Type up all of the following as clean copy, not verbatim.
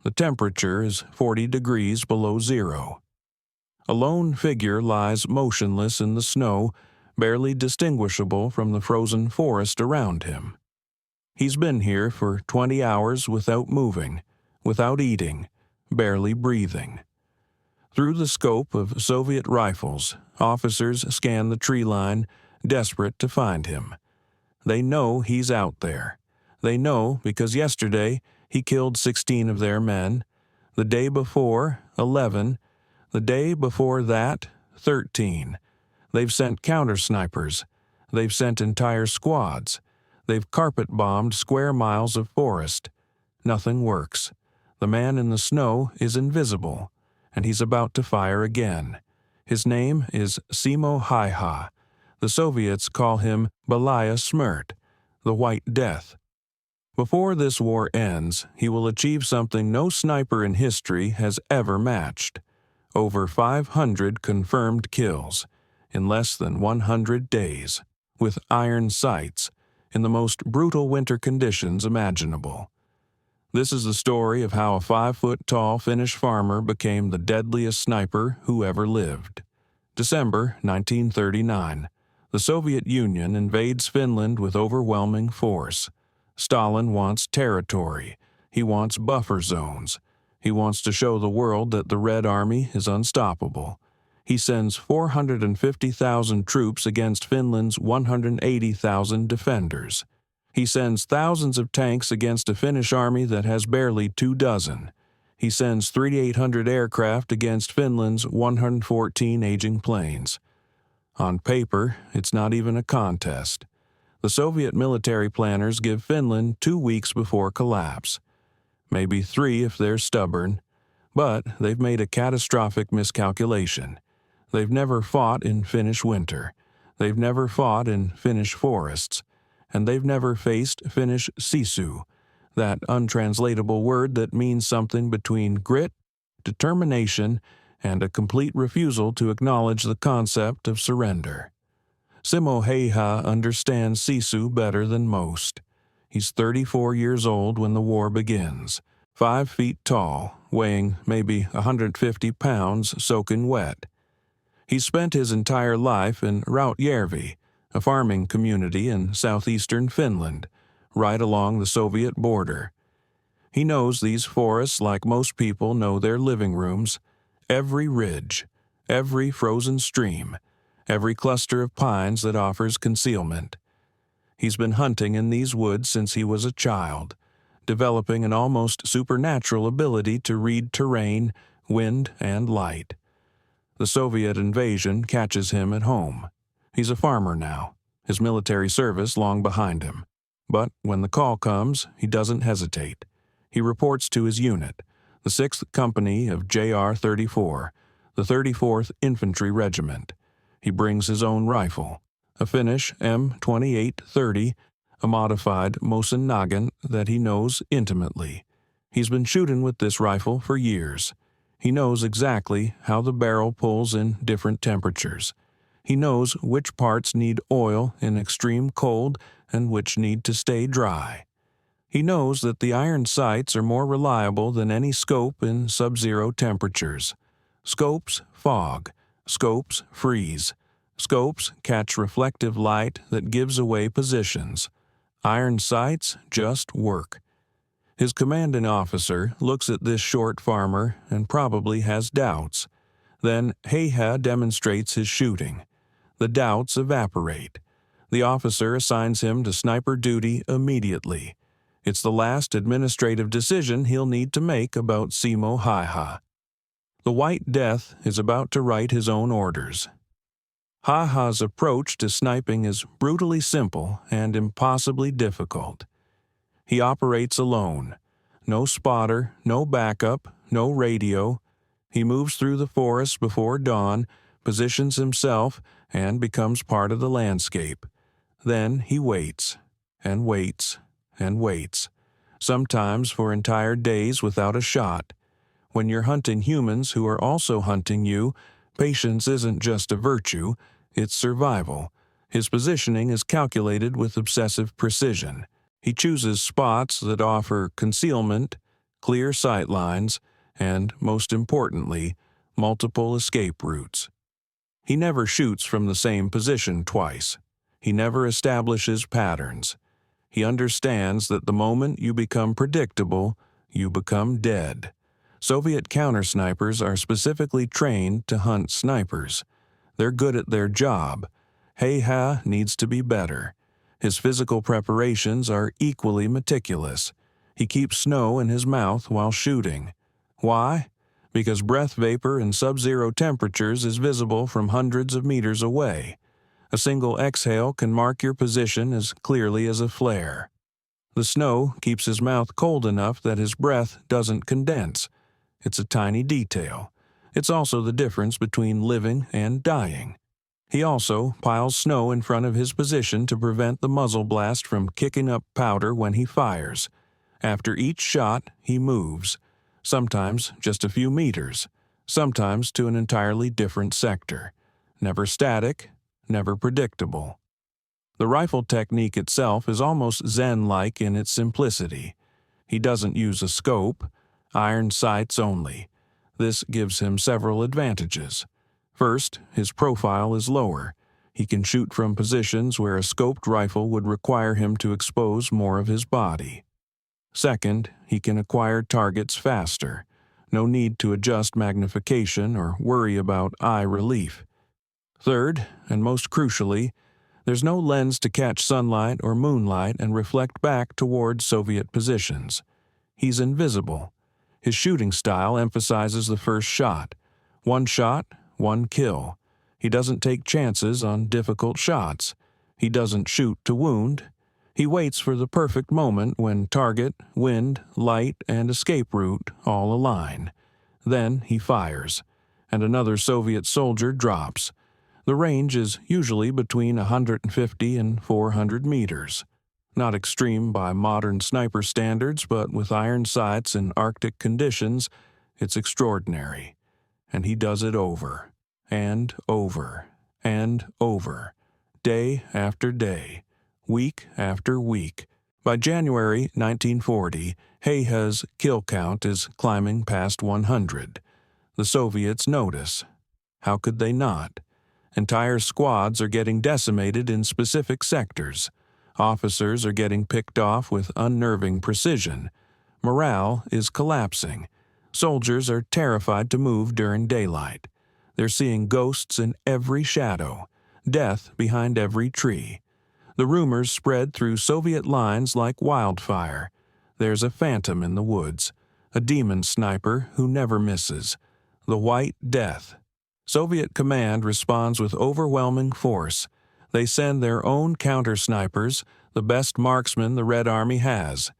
The temperature is 40 degrees below zero. A lone figure lies motionless in the snow, barely distinguishable from the frozen forest around him. He's been here for 20 hours without moving, without eating, barely breathing. Through the scope of Soviet rifles, officers scan the tree line, desperate to find him. They know he's out there. They know because yesterday he killed 16 of their men, the day before 11, the day before that 13. They've sent counter-snipers. They've sent entire squads. They've carpet-bombed square miles of forest. Nothing works. The man in the snow is invisible, and he's about to fire again. His name is Simo Häyhä. The Soviets call him Belaya Smrt, the White Death. Before this war ends, he will achieve something no sniper in history has ever matched. Over 500 confirmed kills in less than 100 days, with iron sights, in the most brutal winter conditions imaginable. This is the story of how a 5-foot-tall Finnish farmer became the deadliest sniper who ever lived. December 1939. The Soviet Union invades Finland with overwhelming force. Stalin wants territory. He wants buffer zones. He wants to show the world that the Red Army is unstoppable. He sends 450,000 troops against Finland's 180,000 defenders. He sends thousands of tanks against a Finnish army that has barely 24. He sends 3,800 aircraft against Finland's 114 aging planes. On paper, it's not even a contest. The Soviet military planners give Finland 2 weeks before collapse. Maybe 3 if they're stubborn. But they've made a catastrophic miscalculation. They've never fought in Finnish winter. They've never fought in Finnish forests. And they've never faced Finnish sisu, that untranslatable word that means something between grit, determination, and a complete refusal to acknowledge the concept of surrender. Simo Häyhä understands sisu better than most. He's 34 years old when the war begins, 5 feet tall, weighing maybe 150 pounds soaking wet. He's spent his entire life in Rautjärvi, a farming community in southeastern Finland, right along the Soviet border. He knows these forests like most people know their living rooms, every ridge, every frozen stream, every cluster of pines that offers concealment. He's been hunting in these woods since he was a child, developing an almost supernatural ability to read terrain, wind, and light. The Soviet invasion catches him at home. He's a farmer now, his military service long behind him. But when the call comes, he doesn't hesitate. He reports to his unit, the 6th Company of JR-34, the 34th Infantry Regiment. He brings his own rifle, a Finnish M2830, a modified Mosin Nagant that he knows intimately. He's been shooting with this rifle for years. He knows exactly how the barrel pulls in different temperatures. He knows which parts need oil in extreme cold and which need to stay dry. He knows that the iron sights are more reliable than any scope in sub-zero temperatures. Scopes fog. Scopes freeze. Scopes catch reflective light that gives away positions. Iron sights just work. His commanding officer looks at this short farmer and probably has doubts. Then Häyhä demonstrates his shooting. The doubts evaporate. The officer assigns him to sniper duty immediately. It's the last administrative decision he'll need to make about Simo Häyhä. The White Death is about to write his own orders. Häyhä's approach to sniping is brutally simple and impossibly difficult. He operates alone. No spotter, no backup, no radio. He moves through the forest before dawn, positions himself, and becomes part of the landscape. Then he waits, and waits, and waits, sometimes for entire days without a shot. When you're hunting humans who are also hunting you, patience isn't just a virtue, it's survival. His positioning is calculated with obsessive precision. He chooses spots that offer concealment, clear sight lines, and, most importantly, multiple escape routes. He never shoots from the same position twice. He never establishes patterns. He understands that the moment you become predictable, you become dead. Soviet counter-snipers are specifically trained to hunt snipers. They're good at their job. Häyhä needs to be better. His physical preparations are equally meticulous. He keeps snow in his mouth while shooting. Why? Because breath vapor in sub-zero temperatures is visible from hundreds of meters away. A single exhale can mark your position as clearly as a flare. The snow keeps his mouth cold enough that his breath doesn't condense. It's a tiny detail. It's also the difference between living and dying. He also piles snow in front of his position to prevent the muzzle blast from kicking up powder when he fires. After each shot, he moves, sometimes just a few meters, sometimes to an entirely different sector. Never static, never predictable. The rifle technique itself is almost Zen-like in its simplicity. He doesn't use a scope, iron sights only. This gives him several advantages. First, his profile is lower. He can shoot from positions where a scoped rifle would require him to expose more of his body. Second, he can acquire targets faster. No need to adjust magnification or worry about eye relief. Third, and most crucially, there's no lens to catch sunlight or moonlight and reflect back towards Soviet positions. He's invisible. His shooting style emphasizes the first shot. One shot, one kill. He doesn't take chances on difficult shots. He doesn't shoot to wound. He waits for the perfect moment when target, wind, light, and escape route all align. Then he fires, and another Soviet soldier drops. The range is usually between 150 and 400 meters. Not extreme by modern sniper standards, but with iron sights in Arctic conditions, it's extraordinary. And he does it over, and over, and over, day after day, week after week. By January 1940, Häyhä's kill count is climbing past 100. The Soviets notice. How could they not? Entire squads are getting decimated in specific sectors. Officers are getting picked off with unnerving precision. Morale is collapsing. Soldiers are terrified to move during daylight. They're seeing ghosts in every shadow, death behind every tree. The rumors spread through Soviet lines like wildfire. There's a phantom in the woods, a demon sniper who never misses, the White Death. Soviet command responds with overwhelming force. They send their own counter-snipers, the best marksmen the Red Army has.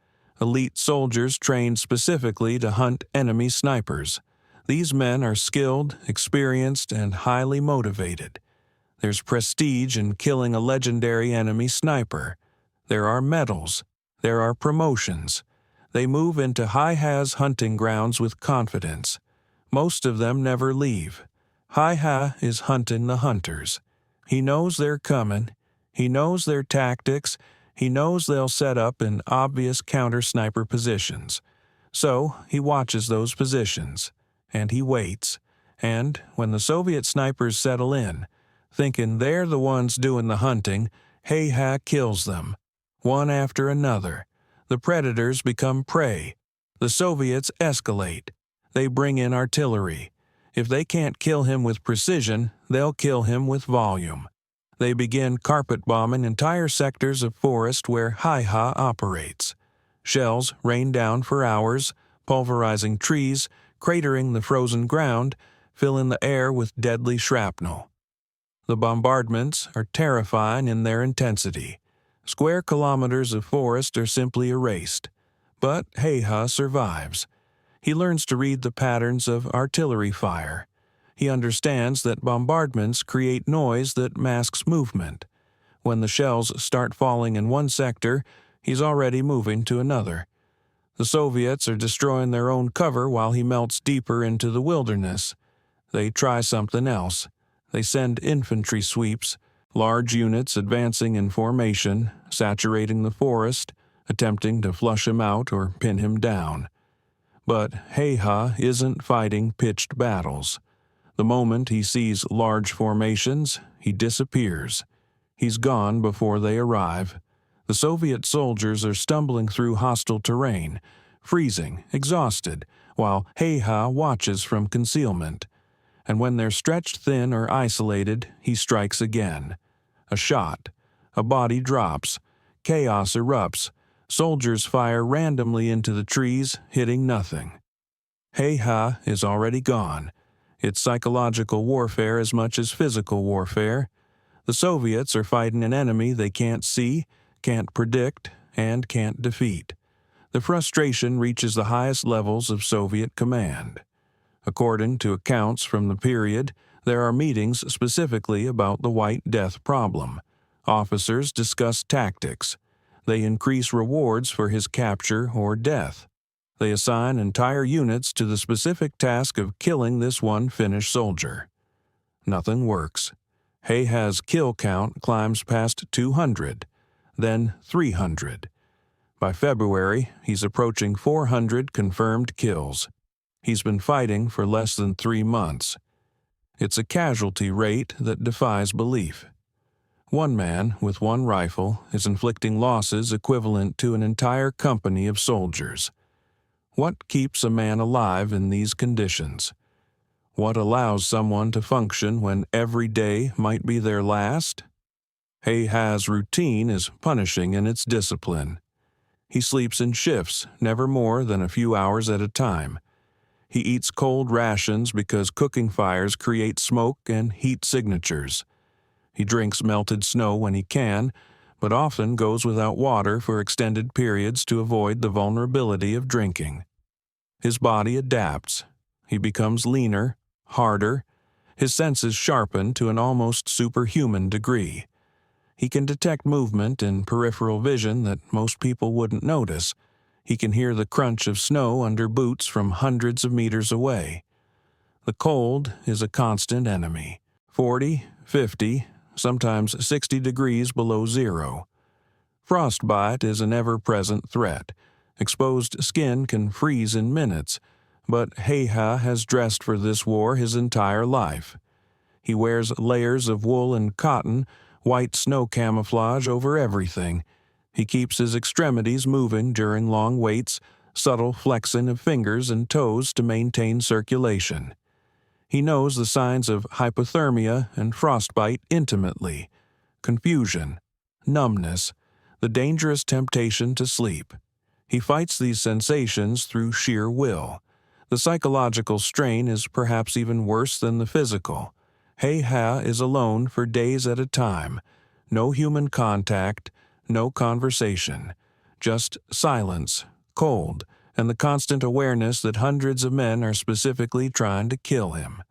Elite soldiers trained specifically to hunt enemy snipers. These men are skilled, experienced, and highly motivated. There's prestige in killing a legendary enemy sniper. There are medals. There are promotions. They move into Häyhä's hunting grounds with confidence. Most of them never leave. Häyhä is hunting the hunters. He knows they're coming. He knows their tactics. He knows they'll set up in obvious counter-sniper positions. So he watches those positions, and he waits. And when the Soviet snipers settle in, thinking they're the ones doing the hunting, Häyhä kills them, one after another. The predators become prey. The Soviets escalate. They bring in artillery. If they can't kill him with precision, they'll kill him with volume. They begin carpet-bombing entire sectors of forest where Häyhä operates. Shells rain down for hours, pulverizing trees, cratering the frozen ground, filling the air with deadly shrapnel. The bombardments are terrifying in their intensity. Square kilometers of forest are simply erased. But Häyhä survives. He learns to read the patterns of artillery fire. He understands that bombardments create noise that masks movement. When the shells start falling in one sector, he's already moving to another. The Soviets are destroying their own cover while he melts deeper into the wilderness. They try something else. They send infantry sweeps, large units advancing in formation, saturating the forest, attempting to flush him out or pin him down. But Häyhä isn't fighting pitched battles. The moment he sees large formations, he disappears. He's gone before they arrive. The Soviet soldiers are stumbling through hostile terrain, freezing, exhausted, while Häyhä watches from concealment. And when they're stretched thin or isolated, he strikes again. A shot. A body drops. Chaos erupts. Soldiers fire randomly into the trees, hitting nothing. Häyhä is already gone. It's psychological warfare as much as physical warfare. The Soviets are fighting an enemy they can't see, can't predict, and can't defeat. The frustration reaches the highest levels of Soviet command. According to accounts from the period, there are meetings specifically about the White Death problem. Officers discuss tactics. They increase rewards for his capture or death. They assign entire units to the specific task of killing this one Finnish soldier. Nothing works. Häyhä's kill count climbs past 200, then 300. By February, he's approaching 400 confirmed kills. He's been fighting for less than 3 months. It's a casualty rate that defies belief. One man with one rifle is inflicting losses equivalent to an entire company of soldiers. What keeps a man alive in these conditions? What allows someone to function when every day might be their last? Häyhä's routine is punishing in its discipline. He sleeps in shifts, never more than a few hours at a time. He eats cold rations because cooking fires create smoke and heat signatures. He drinks melted snow when he can, but often goes without water for extended periods to avoid the vulnerability of drinking. His body adapts. He becomes leaner, harder. His senses sharpen to an almost superhuman degree. He can detect movement in peripheral vision that most people wouldn't notice. He can hear the crunch of snow under boots from hundreds of meters away. The cold is a constant enemy. 40, 50, sometimes 60 degrees below zero. Frostbite is an ever-present threat. Exposed skin can freeze in minutes, but Häyhä has dressed for this war his entire life. He wears layers of wool and cotton, white snow camouflage over everything. He keeps his extremities moving during long waits, subtle flexing of fingers and toes to maintain circulation. He knows the signs of hypothermia and frostbite intimately: confusion, numbness, the dangerous temptation to sleep. He fights these sensations through sheer will. The psychological strain is perhaps even worse than the physical. Häyhä is alone for days at a time. No human contact, no conversation. Just silence, cold, and the constant awareness that hundreds of men are specifically trying to kill him.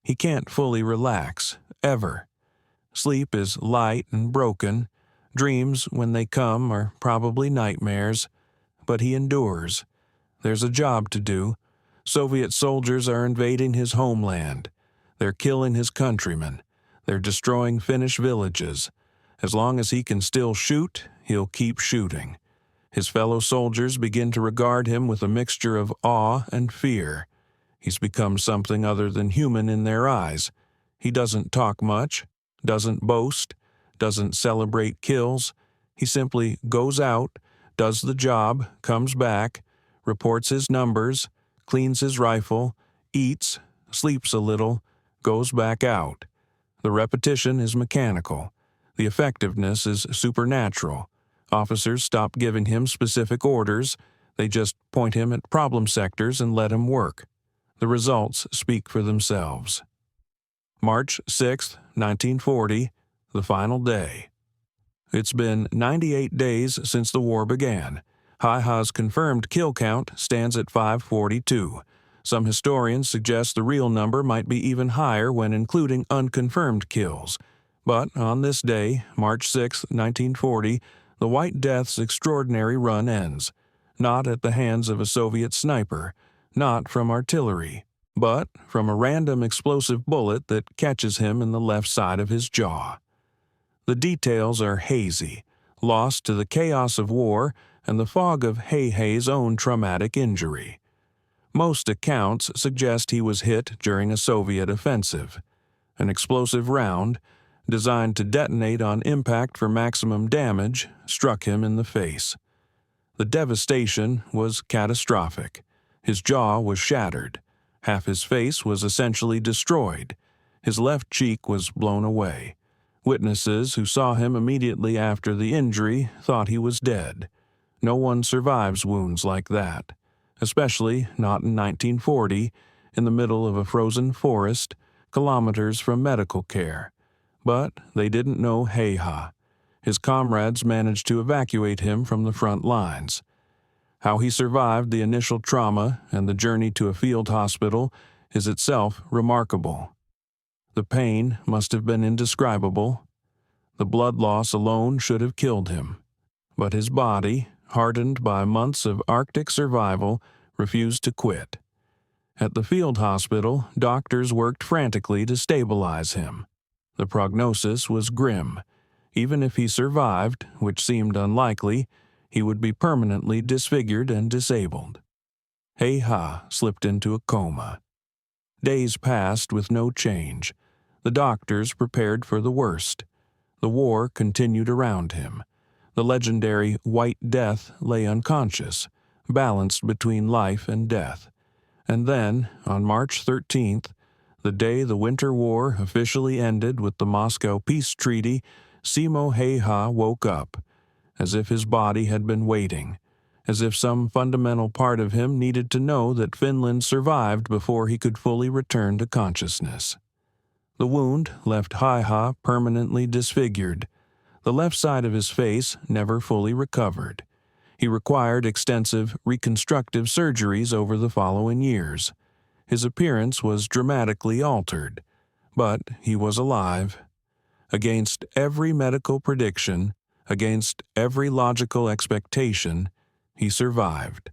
He can't fully relax, ever. Sleep is light and broken. Dreams, when they come, are probably nightmares. But he endures. There's a job to do. Soviet soldiers are invading his homeland. They're killing his countrymen. They're destroying Finnish villages. As long as he can still shoot, he'll keep shooting. His fellow soldiers begin to regard him with a mixture of awe and fear. He's become something other than human in their eyes. He doesn't talk much, doesn't boast, doesn't celebrate kills. He simply goes out, does the job, comes back, reports his numbers, cleans his rifle, eats, sleeps a little, goes back out. The repetition is mechanical. The effectiveness is supernatural. Officers stop giving him specific orders. They just point him at problem sectors and let him work. The results speak for themselves. March 6, 1940, the final day. It's been 98 days since the war began. Häyhä's confirmed kill count stands at 542. Some historians suggest the real number might be even higher when including unconfirmed kills. But on this day, March 6, 1940, the White Death's extraordinary run ends. Not at the hands of a Soviet sniper, not from artillery, but from a random explosive bullet that catches him in the left side of his jaw. The details are hazy, lost to the chaos of war and the fog of Häyhä's own traumatic injury. Most accounts suggest he was hit during a Soviet offensive. An explosive round, designed to detonate on impact for maximum damage, struck him in the face. The devastation was catastrophic. His jaw was shattered. Half his face was essentially destroyed. His left cheek was blown away. Witnesses who saw him immediately after the injury thought he was dead. No one survives wounds like that, especially not in 1940, in the middle of a frozen forest, kilometers from medical care. But they didn't know Häyhä. His comrades managed to evacuate him from the front lines. How he survived the initial trauma and the journey to a field hospital is itself remarkable. The pain must have been indescribable. The blood loss alone should have killed him. But his body, hardened by months of Arctic survival, refused to quit. At the field hospital, doctors worked frantically to stabilize him. The prognosis was grim. Even if he survived, which seemed unlikely, he would be permanently disfigured and disabled. Häyhä slipped into a coma. Days passed with no change. The doctors prepared for the worst. The war continued around him. The legendary White Death lay unconscious, balanced between life and death. And then, on March 13th, the day the Winter War officially ended with the Moscow Peace Treaty, Simo Häyhä woke up, as if his body had been waiting, as if some fundamental part of him needed to know that Finland survived before he could fully return to consciousness. The wound left Häyhä permanently disfigured. The left side of his face never fully recovered. He required extensive reconstructive surgeries over the following years. His appearance was dramatically altered, but he was alive. Against every medical prediction, against every logical expectation, he survived.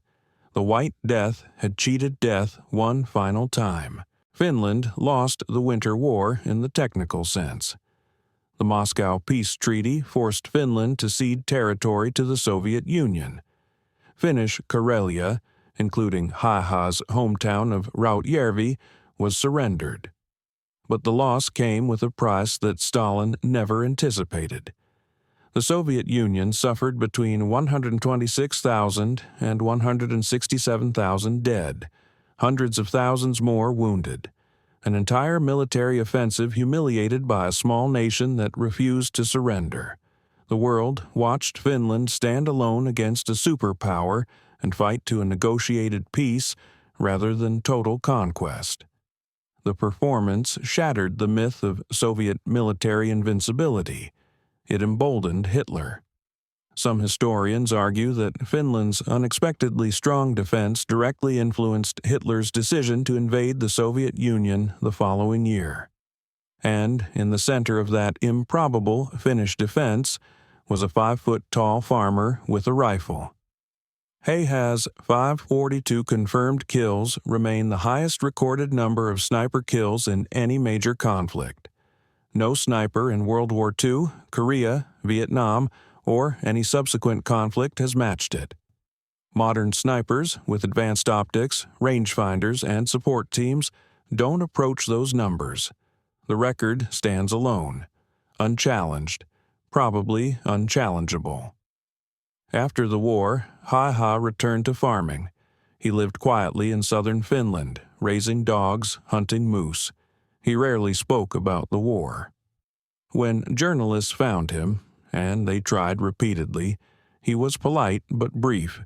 The White Death had cheated death one final time. Finland lost the Winter War in the technical sense. The Moscow Peace Treaty forced Finland to cede territory to the Soviet Union. Finnish Karelia, including Häyhä's hometown of Rautjärvi, was surrendered. But the loss came with a price that Stalin never anticipated. The Soviet Union suffered between 126,000 and 167,000 dead, hundreds of thousands more wounded. An entire military offensive humiliated by a small nation that refused to surrender. The world watched Finland stand alone against a superpower and fight to a negotiated peace rather than total conquest. The performance shattered the myth of Soviet military invincibility. It emboldened Hitler. Some historians argue that Finland's unexpectedly strong defense directly influenced Hitler's decision to invade the Soviet Union the following year. And in the center of that improbable Finnish defense was a 5-foot-tall farmer with a rifle. Häyhä's 542 confirmed kills remain the highest recorded number of sniper kills in any major conflict. No sniper in World War II, Korea, Vietnam, or any subsequent conflict has matched it. Modern snipers, with advanced optics, rangefinders, and support teams, don't approach those numbers. The record stands alone, unchallenged, probably unchallengeable. After the war, Häyhä returned to farming. He lived quietly in southern Finland, raising dogs, hunting moose. He rarely spoke about the war. When journalists found him, and they tried repeatedly, he was polite but brief.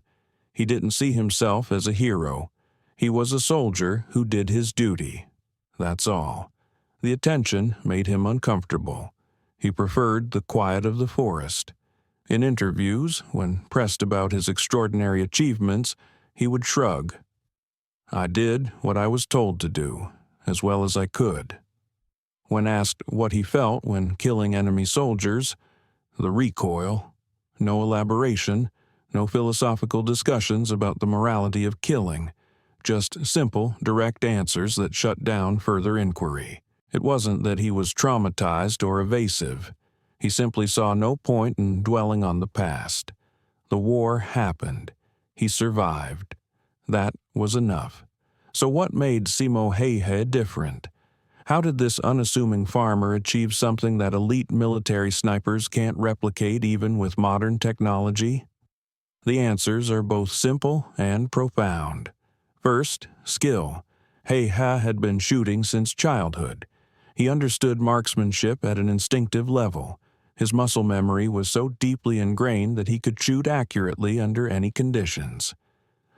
He didn't see himself as a hero. He was a soldier who did his duty. That's all. The attention made him uncomfortable. He preferred the quiet of the forest. In interviews, when pressed about his extraordinary achievements, he would shrug. I did what I was told to do, as well as I could. When asked what he felt when killing enemy soldiers, the recoil, no elaboration, no philosophical discussions about the morality of killing, just simple, direct answers that shut down further inquiry. It wasn't that he was traumatized or evasive. He simply saw no point in dwelling on the past. The war happened. He survived. That was enough. So what made Simo Häyhä different? How did this unassuming farmer achieve something that elite military snipers can't replicate even with modern technology? The answers are both simple and profound. First, skill. Häyhä had been shooting since childhood. He understood marksmanship at an instinctive level. His muscle memory was so deeply ingrained that he could shoot accurately under any conditions.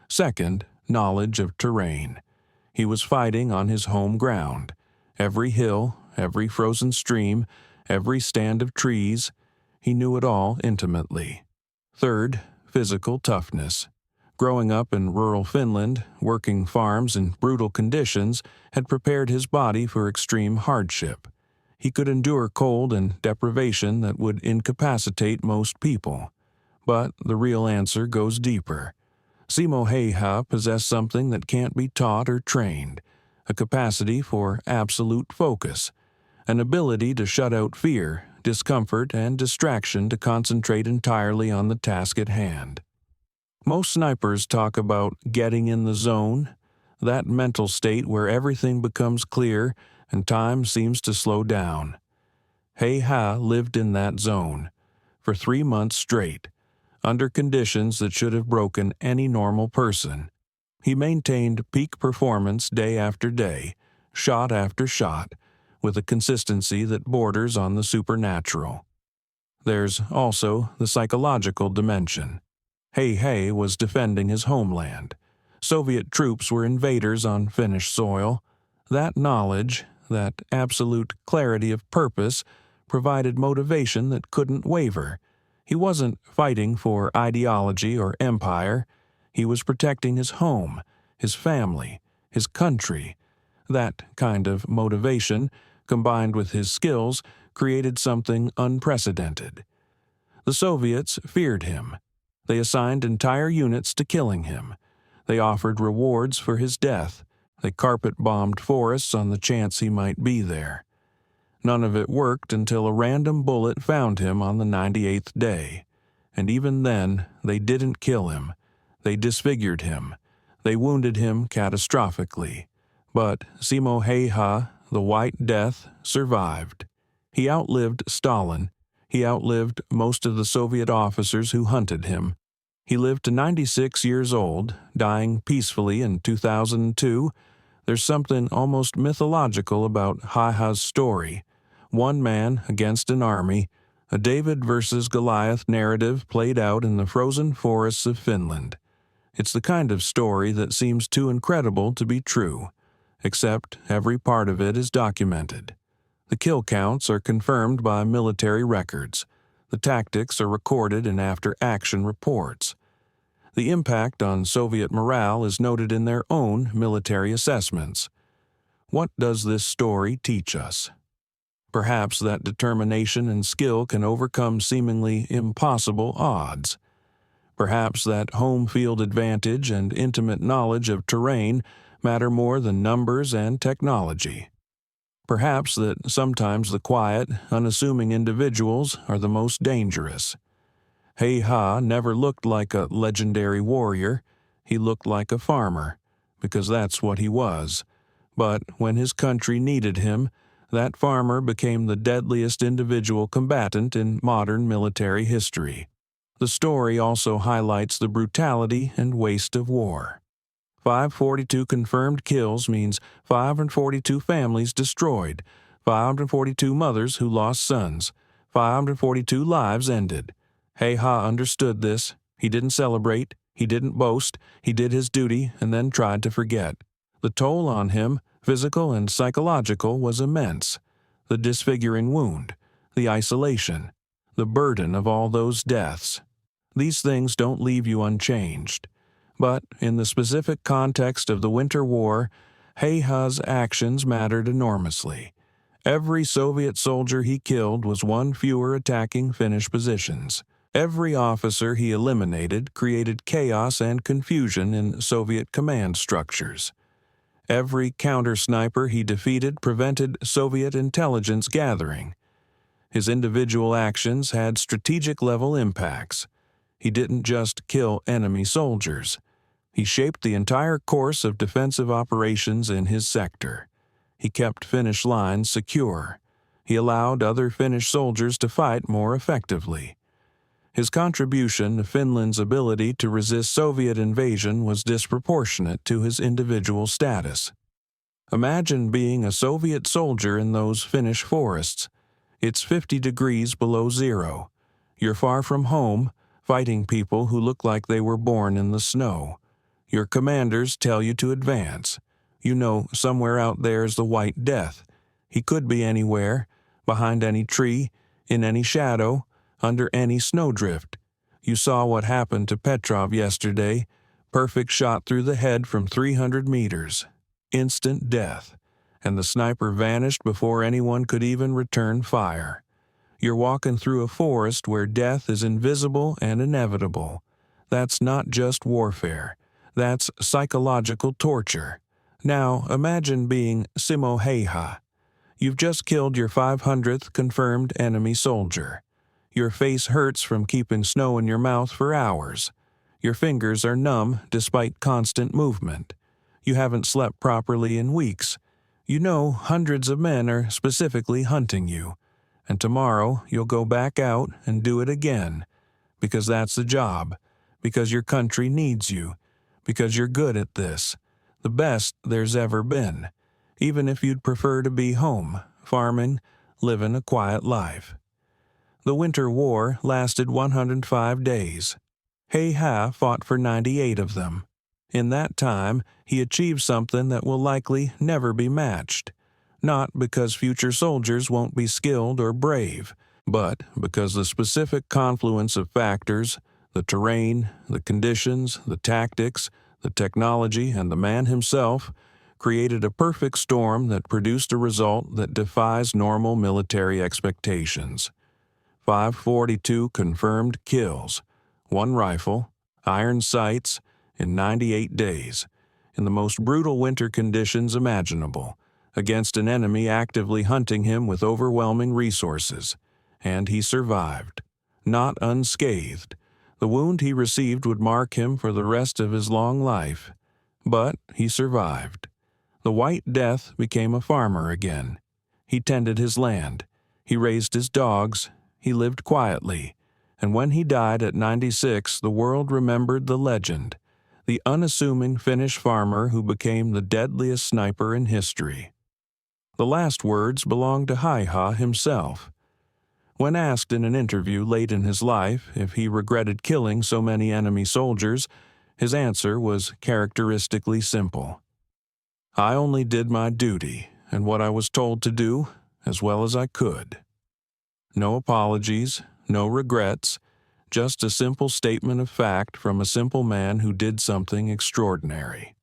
Second, knowledge of terrain. He was fighting on his home ground. Every hill, every frozen stream, every stand of trees, he knew it all intimately. Third, physical toughness. Growing up in rural Finland, working farms in brutal conditions had prepared his body for extreme hardship. He could endure cold and deprivation that would incapacitate most people. But the real answer goes deeper. Simo Häyhä possessed something that can't be taught or trained, a capacity for absolute focus, an ability to shut out fear, discomfort, and distraction to concentrate entirely on the task at hand. Most snipers talk about getting in the zone, that mental state where everything becomes clear and time seems to slow down. Häyhä lived in that zone for 3 months straight, under conditions that should have broken any normal person. He maintained peak performance day after day, shot after shot, with a consistency that borders on the supernatural. There's also the psychological dimension. Häyhä was defending his homeland. Soviet troops were invaders on Finnish soil. That knowledge, that absolute clarity of purpose, provided motivation that couldn't waver. He wasn't fighting for ideology or empire. He was protecting his home, his family, his country. That kind of motivation, combined with his skills, created something unprecedented. The Soviets feared him. They assigned entire units to killing him. They offered rewards for his death. They carpet-bombed forests on the chance he might be there. None of it worked until a random bullet found him on the 98th day. And even then, they didn't kill him. They disfigured him. They wounded him catastrophically. But Simo Häyhä, the White Death, survived. He outlived Stalin. He outlived most of the Soviet officers who hunted him. He lived to 96 years old, dying peacefully in 2002. There's something almost mythological about Häyhä's story. One man against an army, a David versus Goliath narrative played out in the frozen forests of Finland. It's the kind of story that seems too incredible to be true, except every part of it is documented. The kill counts are confirmed by military records. The tactics are recorded in after-action reports. The impact on Soviet morale is noted in their own military assessments. What does this story teach us? Perhaps that determination and skill can overcome seemingly impossible odds. Perhaps that home field advantage and intimate knowledge of terrain matter more than numbers and technology. Perhaps that sometimes the quiet, unassuming individuals are the most dangerous. Häyhä never looked like a legendary warrior. He looked like a farmer, because that's what he was. But when his country needed him, that farmer became the deadliest individual combatant in modern military history. The story also highlights the brutality and waste of war. 542 confirmed kills means 542 families destroyed, 542 mothers who lost sons, 542 lives ended. Häyhä understood this. He didn't celebrate, he didn't boast, he did his duty and then tried to forget. The toll on him, physical and psychological, was immense. The disfiguring wound, the isolation, the burden of all those deaths. These things don't leave you unchanged. But in the specific context of the Winter War, Häyhä's actions mattered enormously. Every Soviet soldier he killed was one fewer attacking Finnish positions. Every officer he eliminated created chaos and confusion in Soviet command structures. Every counter-sniper he defeated prevented Soviet intelligence gathering. His individual actions had strategic-level impacts. He didn't just kill enemy soldiers. He shaped the entire course of defensive operations in his sector. He kept Finnish lines secure. He allowed other Finnish soldiers to fight more effectively. His contribution to Finland's ability to resist Soviet invasion was disproportionate to his individual status. Imagine being a Soviet soldier in those Finnish forests. It's 50 degrees below zero. You're far from home, fighting people who look like they were born in the snow. Your commanders tell you to advance. You know somewhere out there is the White Death. He could be anywhere, behind any tree, in any shadow, under any snowdrift. You saw what happened to Petrov yesterday. Perfect shot through the head from 300 meters. Instant death. And the sniper vanished before anyone could even return fire. You're walking through a forest where death is invisible and inevitable. That's not just warfare. That's psychological torture. Now imagine being Simo Häyhä. You've just killed your 500th confirmed enemy soldier. Your face hurts from keeping snow in your mouth for hours. Your fingers are numb despite constant movement. You haven't slept properly in weeks. You know hundreds of men are specifically hunting you. And tomorrow you'll go back out and do it again. Because that's the job. Because your country needs you. Because you're good at this. The best there's ever been. Even if you'd prefer to be home, farming, living a quiet life. The Winter War lasted 105 days. Häyhä fought for 98 of them. In that time, he achieved something that will likely never be matched. Not because future soldiers won't be skilled or brave, but because the specific confluence of factors, the terrain, the conditions, the tactics, the technology, and the man himself, created a perfect storm that produced a result that defies normal military expectations. 542 confirmed kills, 1 rifle, iron sights, in 98 days, in the most brutal winter conditions imaginable, against an enemy actively hunting him with overwhelming resources. And he survived. Not unscathed. The wound he received would mark him for the rest of his long life. But he survived. The White Death became a farmer again. He tended his land. He raised his dogs. He lived quietly. And when he died at 96, the world remembered the legend, the unassuming Finnish farmer who became the deadliest sniper in history. The last words belonged to Häyhä himself. When asked in an interview late in his life if he regretted killing so many enemy soldiers, his answer was characteristically simple. I only did my duty and what I was told to do as well as I could. No apologies, no regrets, just a simple statement of fact from a simple man who did something extraordinary.